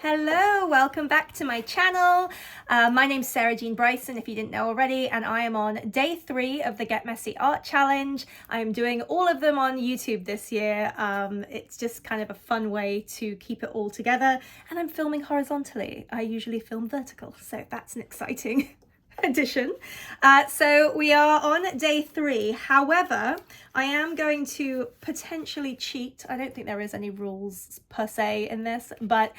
Hello, welcome back to my channel. My name's Sarah Jean Bryson, if you didn't know already, and I am on day 3 of the Get Messy Art Challenge. I am doing all of them on YouTube this year. It's just kind of a fun way to keep it all together, and I'm filming horizontally. I usually film vertical, so that's an exciting addition. So we are on day 3. However, I am going to potentially cheat. I don't think there is any rules per se in this, but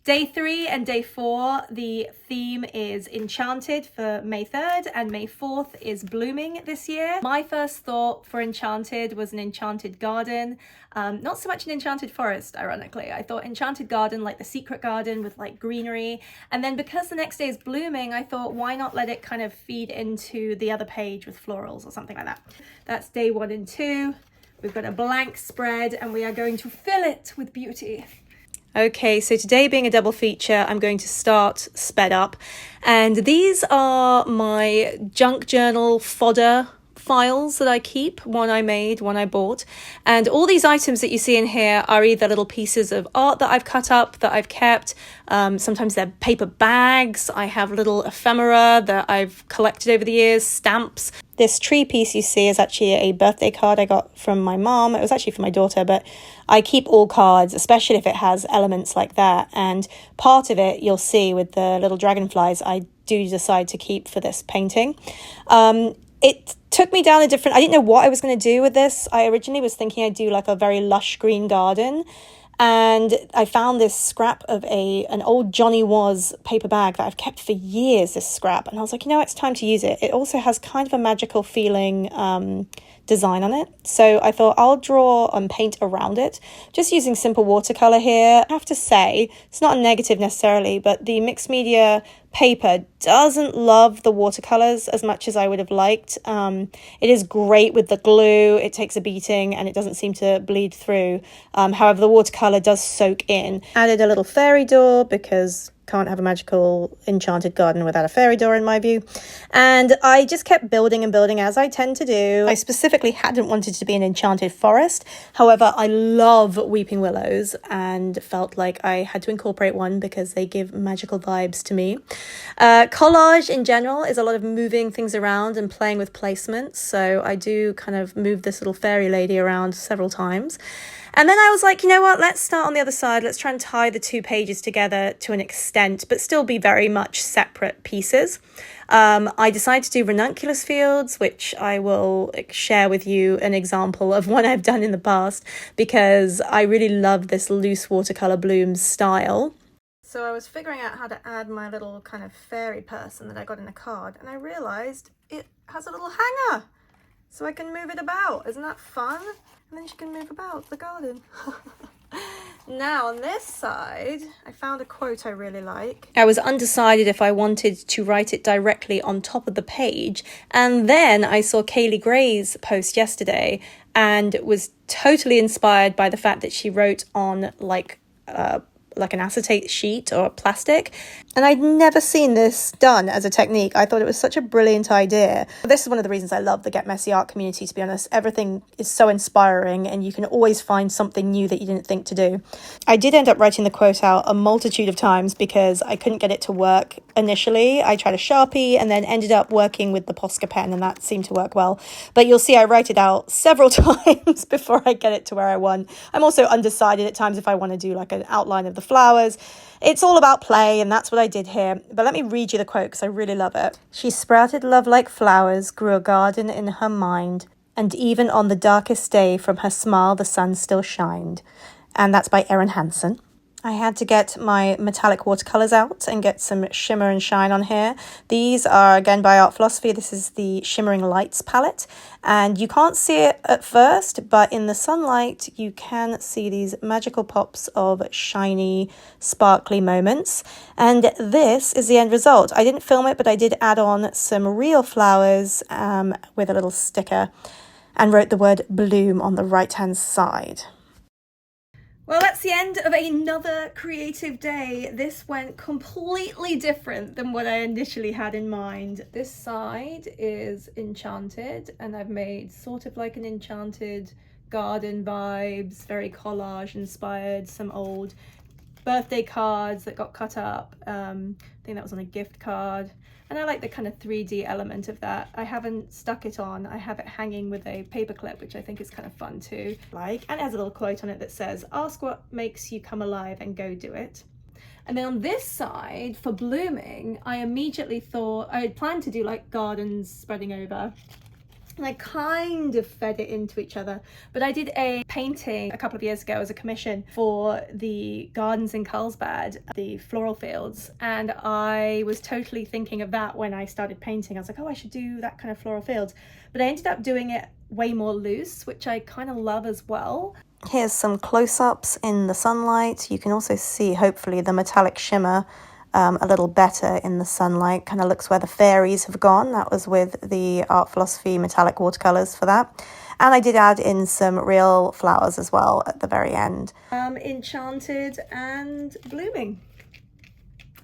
day 3 and day 4, the theme is Enchanted for May 3rd and May 4th is Blooming this year. My first thought for Enchanted was an enchanted garden. Not so much an enchanted forest, ironically. I thought enchanted garden, like the secret garden with like greenery. And then because the next day is blooming, I thought, why not let it kind of feed into the other page with florals or something like that. That's day 1 and 2. We've got a blank spread and we are going to fill it with beauty. Okay, so today being a double feature, I'm going to start sped up. And these are my junk journal fodder files that I keep, one I made, one I bought. And all these items that you see in here are either little pieces of art that I've cut up, that I've kept. Sometimes they're paper bags. I have little ephemera that I've collected over the years, stamps. This tree piece you see is actually a birthday card I got from my mom. It was actually for my daughter, but I keep all cards, especially if it has elements like that. And part of it you'll see with the little dragonflies, I do decide to keep for this painting. It took me down I didn't know what I was going to do with this. I originally was thinking I'd do like a very lush green garden. And I found this scrap of an old Johnny Was paper bag that I've kept for years, this scrap. And I was like, it's time to use it. It also has kind of a magical feeling design on it. So I thought I'll draw and paint around it, just using simple watercolor here. I have to say, it's not a negative necessarily, but the mixed media paper doesn't love the watercolors as much as I would have liked. It is great with the glue. It takes a beating and it doesn't seem to bleed through. However, the watercolor does soak in. Added a little fairy door because can't have a magical enchanted garden without a fairy door in my view. And I just kept building and building as I tend to do. I specifically hadn't wanted to be an enchanted forest. However, I love weeping willows and felt like I had to incorporate one because they give magical vibes to me. Collage in general is a lot of moving things around and playing with placements. So I do kind of move this little fairy lady around several times. And then I was like, you know what, let's start on the other side. Let's try and tie the 2 pages together to an extent, but still be very much separate pieces. I decided to do ranunculus fields, which I will share with you an example of one I've done in the past, because I really love this loose watercolor blooms style. So I was figuring out how to add my little kind of fairy person that I got in a card, and I realized it has a little hanger, so I can move it about. Isn't that fun? And then she can move about the garden. Now on this side, I found a quote I really like. I was undecided if I wanted to write it directly on top of the page. And then I saw Kaylee Gray's post yesterday and was totally inspired by the fact that she wrote on like an acetate sheet or plastic. And I'd never seen this done as a technique. I thought it was such a brilliant idea. This is one of the reasons I love the Get Messy art community, to be honest. Everything is so inspiring and you can always find something new that you didn't think to do. I did end up writing the quote out a multitude of times because I couldn't get it to work initially. I tried a Sharpie and then ended up working with the Posca pen and that seemed to work well. But you'll see I write it out several times before I get it to where I want. I'm also undecided at times if I want to do like an outline of the flowers. It's all about play, and that's what I did here. But let me read you the quote because I really love it. She sprouted love like flowers, grew a garden in her mind, and even on the darkest day from her smile the sun still shined. And that's by Erin Hansen. I had to get my metallic watercolors out and get some shimmer and shine on here. These are, again, by Art Philosophy. This is the Shimmering Lights palette. And you can't see it at first, but in the sunlight, you can see these magical pops of shiny, sparkly moments. And this is the end result. I didn't film it, but I did add on some real flowers with a little sticker and wrote the word bloom on the right-hand side. Well, that's the end of another creative day. This went completely different than what I initially had in mind. This side is Enchanted, and I've made sort of like an Enchanted garden vibes, very collage inspired, some old birthday cards that got cut up. I think that was on a gift card. And I like the kind of 3D element of that. I haven't stuck it on. I have it hanging with a paper clip, which I think is kind of fun too. And it has a little quote on it that says, "Ask what makes you come alive and go do it." And then on this side, for blooming, I immediately thought, I had planned to do like gardens spreading over. And I kind of fed it into each other. But I did a painting a couple of years ago as a commission for the gardens in Carlsbad, the floral fields. And I was totally thinking of that when I started painting. I was like, oh, I should do that kind of floral fields. But I ended up doing it way more loose, which I kind of love as well. Here's some close-ups in the sunlight. You can also see, hopefully, the metallic shimmer a little better in the sunlight. Kind of looks where the fairies have gone. That was with the Art Philosophy metallic watercolors for that. And I did add in some real flowers as well at the very end. Enchanted and blooming.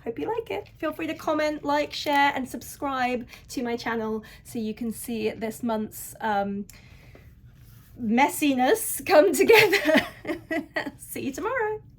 Hope you like it. Feel free to comment, like, share, and subscribe to my channel so you can see this month's messiness come together. See you tomorrow.